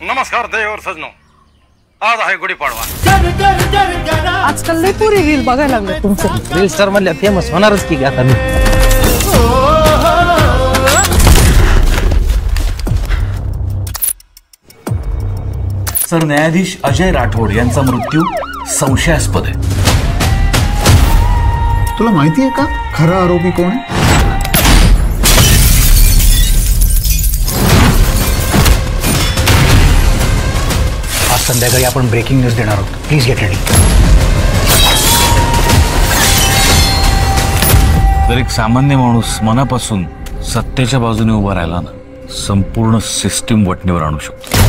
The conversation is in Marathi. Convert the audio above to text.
नमस्कार देव और सजनो, आज आहे गुढीपाडवा। आजकाल लय पुरी रील बघायला लागले तुमचं। रील स्टार म्हणल्या फेमस होणारच की आता मी। सर न्यायाधीश अजय राठोड यांचा मृत्यू संशयास्पद आहे। तुला माहिती आहे का खरा आरोपी कोण आहे? आज संध्याकाळी आपण ब्रेकिंग न्यूज देणार आहोत, प्लीज गेट रेडी। जर एक सामान्य माणूस मनापासून सत्याच्या बाजूने उभा राहिला ना, संपूर्ण सिस्टीम वटणीवर आणू शकतो।